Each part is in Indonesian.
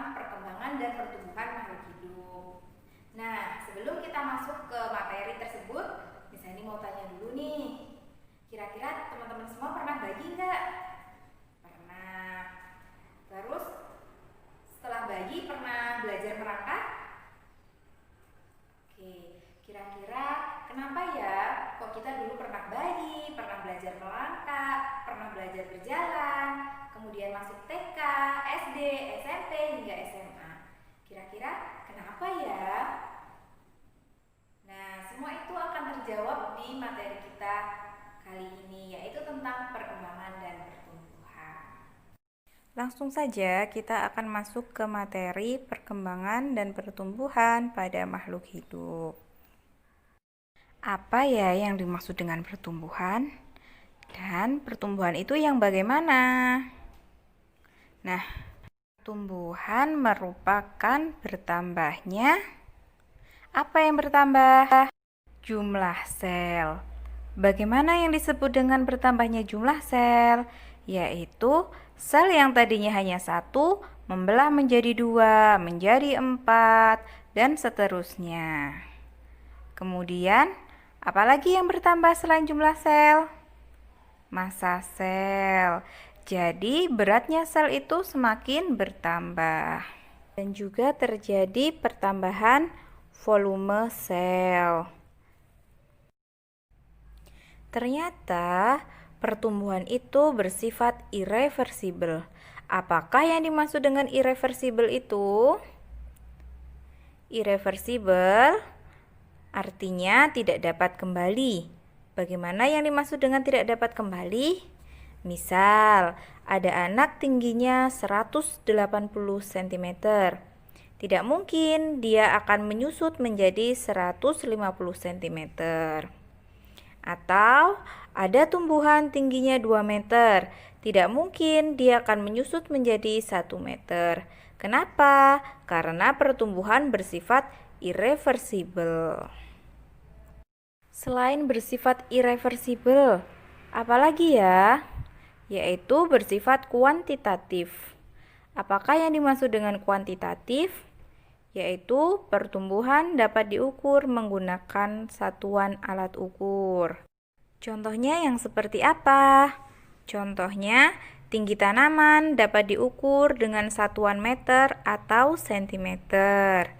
tentang perkembangan dan pertumbuhan makhluk hidup. Nah, sebelum kita masuk ke materi tersebut, Miss Hani mau tanya dulu nih. Kira-kira teman-teman semua pernah bayi nggak? Pernah. Terus setelah bayi pernah belajar merangkak? Oke, kira-kira kenapa ya kok kita dulu pernah bayi, pernah belajar melangkah, pernah belajar berjalan, kemudian masuk TK, SD, SMP, hingga SMA. Kira-kira kenapa ya? Nah, semua itu akan terjawab di materi kita kali ini, yaitu tentang perkembangan dan pertumbuhan. Langsung saja kita akan masuk ke materi perkembangan dan pertumbuhan pada makhluk hidup. Apa ya yang dimaksud dengan pertumbuhan? Dan pertumbuhan itu yang bagaimana? Nah, pertumbuhan merupakan bertambahnya apa yang bertambah? Jumlah sel. Bagaimana yang disebut dengan bertambahnya jumlah sel? Yaitu sel yang tadinya hanya satu membelah menjadi dua, menjadi empat, dan seterusnya. Kemudian, apalagi yang bertambah selain jumlah sel? Massa sel. Jadi, beratnya sel itu semakin bertambah. Dan juga terjadi pertambahan volume sel. Ternyata, pertumbuhan itu bersifat irreversibel. Apakah yang dimaksud dengan irreversibel itu? Irreversibel artinya tidak dapat kembali. Bagaimana yang dimaksud dengan tidak dapat kembali? Misal, ada anak tingginya 180 cm. Tidak mungkin dia akan menyusut menjadi 150 cm. Atau ada tumbuhan tingginya 2 meter. Tidak mungkin dia akan menyusut menjadi 1 meter. Kenapa? Karena pertumbuhan bersifat irreversibel. Selain bersifat irreversibel, apalagi ya? Yaitu bersifat kuantitatif. Apakah yang dimaksud dengan kuantitatif? Yaitu pertumbuhan dapat diukur menggunakan satuan alat ukur. Contohnya yang seperti apa? Contohnya, tinggi tanaman dapat diukur dengan satuan meter atau sentimeter.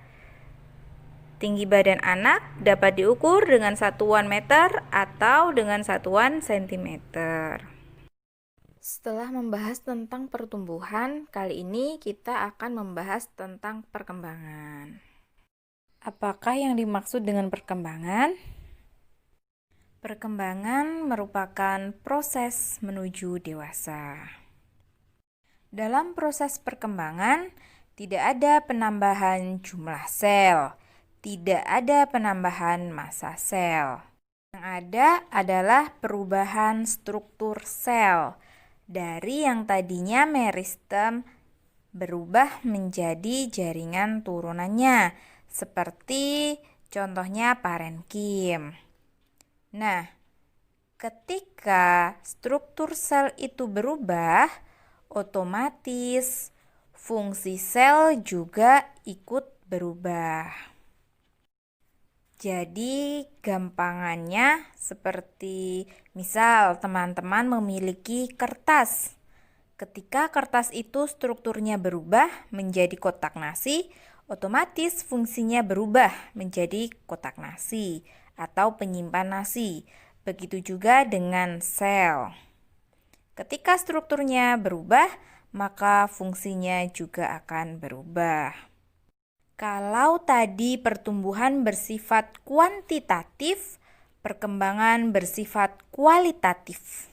Tinggi badan anak dapat diukur dengan satuan meter atau dengan satuan sentimeter. Setelah membahas tentang pertumbuhan, kali ini kita akan membahas tentang perkembangan. Apakah yang dimaksud dengan perkembangan? Perkembangan merupakan proses menuju dewasa. Dalam proses perkembangan, tidak ada penambahan jumlah sel, tidak ada penambahan massa sel. Yang ada adalah perubahan struktur sel dari yang tadinya meristem berubah menjadi jaringan turunannya, seperti contohnya parenkim. Nah, ketika struktur sel itu berubah, otomatis fungsi sel juga ikut berubah. Jadi, gampangannya seperti misal teman-teman memiliki kertas. Ketika kertas itu strukturnya berubah menjadi kotak nasi, otomatis fungsinya berubah menjadi kotak nasi atau penyimpan nasi. Begitu juga dengan sel. Ketika strukturnya berubah, maka fungsinya juga akan berubah. Kalau tadi pertumbuhan bersifat kuantitatif, perkembangan bersifat kualitatif.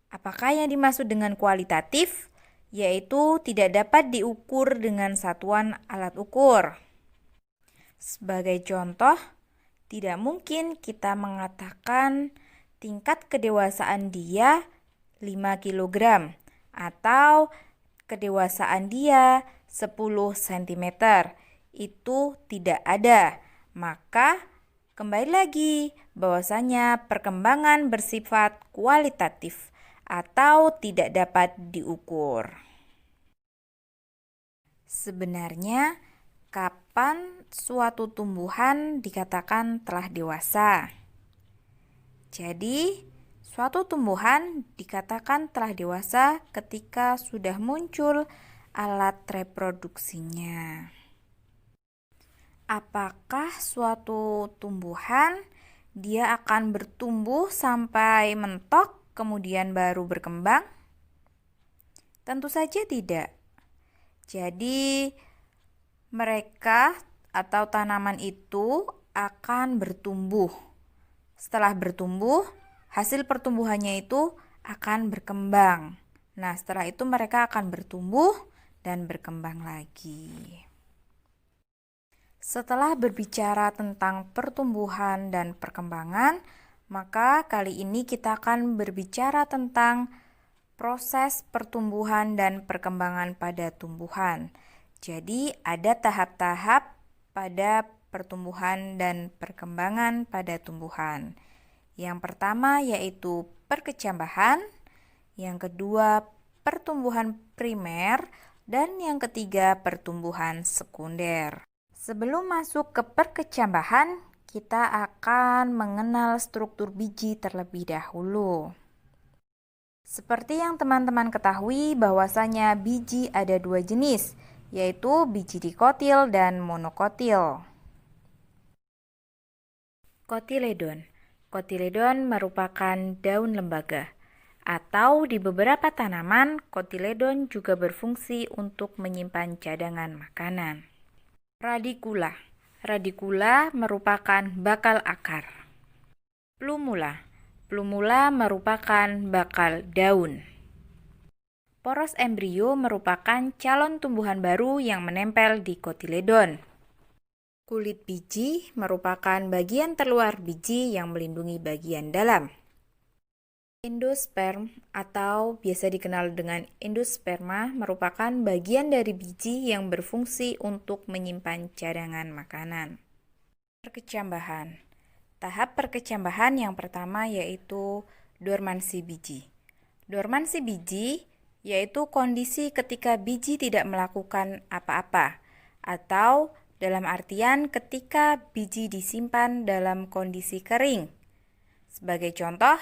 Apakah yang dimaksud dengan kualitatif? Yaitu tidak dapat diukur dengan satuan alat ukur. Sebagai contoh, tidak mungkin kita mengatakan tingkat kedewasaan dia 5 kg atau kedewasaan dia 10 cm. Itu tidak ada. Maka kembali lagi bahwasanya perkembangan bersifat kualitatif atau tidak dapat diukur. Sebenarnya, kapan suatu tumbuhan dikatakan telah dewasa? Jadi, suatu tumbuhan dikatakan telah dewasa ketika sudah muncul alat reproduksinya. Apakah suatu tumbuhan dia akan bertumbuh sampai mentok kemudian baru berkembang? Tentu saja tidak. Jadi, mereka atau tanaman itu akan bertumbuh. Setelah bertumbuh, hasil pertumbuhannya itu akan berkembang. Nah, setelah itu mereka akan bertumbuh dan berkembang lagi. Setelah berbicara tentang pertumbuhan dan perkembangan, maka kali ini kita akan berbicara tentang proses pertumbuhan dan perkembangan pada tumbuhan. Jadi, ada tahap-tahap pada pertumbuhan dan perkembangan pada tumbuhan. Yang pertama yaitu perkecambahan, yang kedua pertumbuhan primer, dan yang ketiga pertumbuhan sekunder. Sebelum masuk ke perkecambahan, kita akan mengenal struktur biji terlebih dahulu. Seperti yang teman-teman ketahui bahwasanya biji ada dua jenis, yaitu biji dikotil dan monokotil. Kotiledon. Kotiledon merupakan daun lembaga, atau di beberapa tanaman, kotiledon juga berfungsi untuk menyimpan cadangan makanan. Radikula. Radikula merupakan bakal akar. Plumula. Plumula merupakan bakal daun. Poros embrio merupakan calon tumbuhan baru yang menempel di kotiledon. Kulit biji merupakan bagian terluar biji yang melindungi bagian dalam. Endosperm atau biasa dikenal dengan endosperma merupakan bagian dari biji yang berfungsi untuk menyimpan cadangan makanan. Perkecambahan. Tahap perkecambahan yang pertama yaitu dormansi biji. Dormansi biji yaitu kondisi ketika biji tidak melakukan apa-apa, atau dalam artian ketika biji disimpan dalam kondisi kering. Sebagai contoh,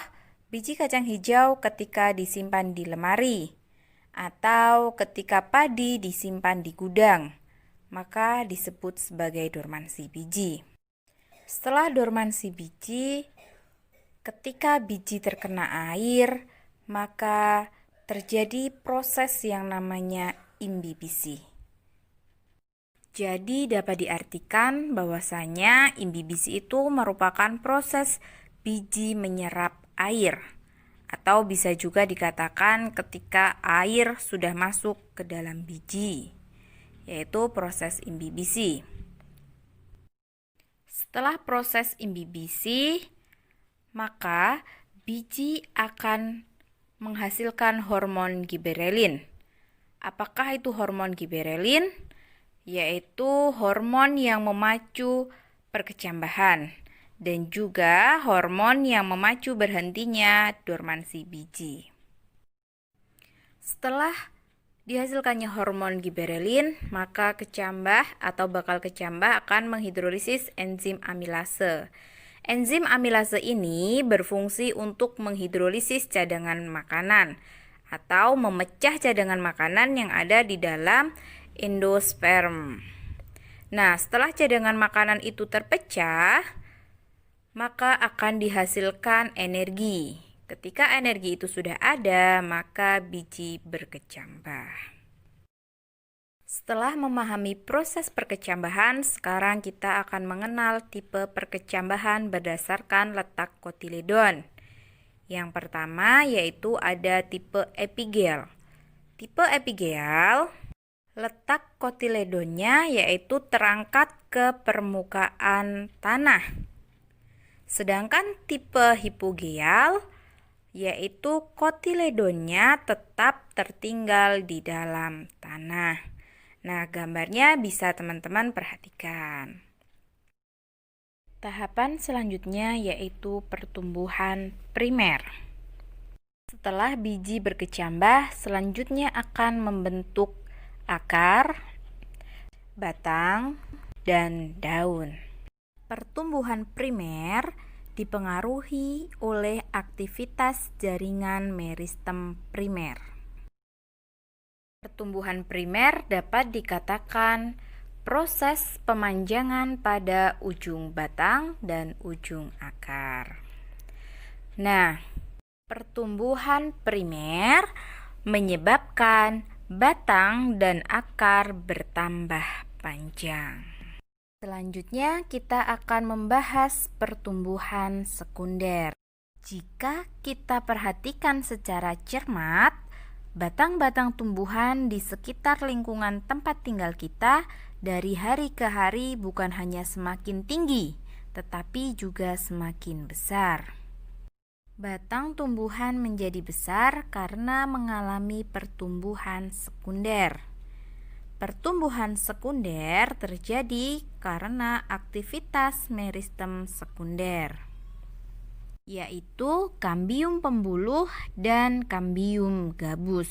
biji kacang hijau ketika disimpan di lemari, atau ketika padi disimpan di gudang, maka disebut sebagai dormansi biji. Setelah dormansi biji, ketika biji terkena air, maka terjadi proses yang namanya imbibisi. Jadi dapat diartikan bahwasanya imbibisi itu merupakan proses biji menyerap air, atau bisa juga dikatakan ketika air sudah masuk ke dalam biji, yaitu proses imbibisi. Setelah proses imbibisi, maka biji akan menghasilkan hormon giberelin. Apakah itu hormon giberelin? Yaitu hormon yang memacu perkecambahan dan juga hormon yang memacu berhentinya dormansi biji. Setelah dihasilkannya hormon giberelin, maka kecambah atau bakal kecambah akan menghidrolisis enzim amilase. Enzim amilase ini berfungsi untuk menghidrolisis cadangan makanan atau memecah cadangan makanan yang ada di dalam endosperm. Nah, setelah cadangan makanan itu terpecah, maka akan dihasilkan energi. Ketika energi itu sudah ada, maka biji berkecambah. Setelah memahami proses perkecambahan, sekarang kita akan mengenal tipe perkecambahan berdasarkan letak kotiledon. Yang pertama yaitu ada tipe epigel. Tipe epigel, letak kotiledonnya yaitu terangkat ke permukaan tanah. Sedangkan tipe hipogeal yaitu kotiledonnya tetap tertinggal di dalam tanah. Nah, gambarnya bisa teman-teman perhatikan. Tahapan selanjutnya yaitu pertumbuhan primer. Setelah biji berkecambah, selanjutnya akan membentuk akar, batang, dan daun. Pertumbuhan primer dipengaruhi oleh aktivitas jaringan meristem primer. Pertumbuhan primer dapat dikatakan proses pemanjangan pada ujung batang dan ujung akar. Nah, pertumbuhan primer menyebabkan batang dan akar bertambah panjang. Selanjutnya kita akan membahas pertumbuhan sekunder. Jika kita perhatikan secara cermat, batang-batang tumbuhan di sekitar lingkungan tempat tinggal kita dari hari ke hari bukan hanya semakin tinggi, tetapi juga semakin besar. Batang tumbuhan menjadi besar karena mengalami pertumbuhan sekunder. Pertumbuhan sekunder terjadi karena aktivitas meristem sekunder, yaitu kambium pembuluh dan kambium gabus.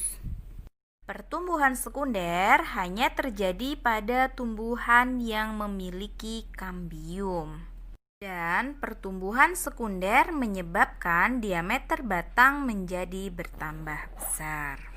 Pertumbuhan sekunder hanya terjadi pada tumbuhan yang memiliki kambium. Dan pertumbuhan sekunder menyebabkan diameter batang menjadi bertambah besar.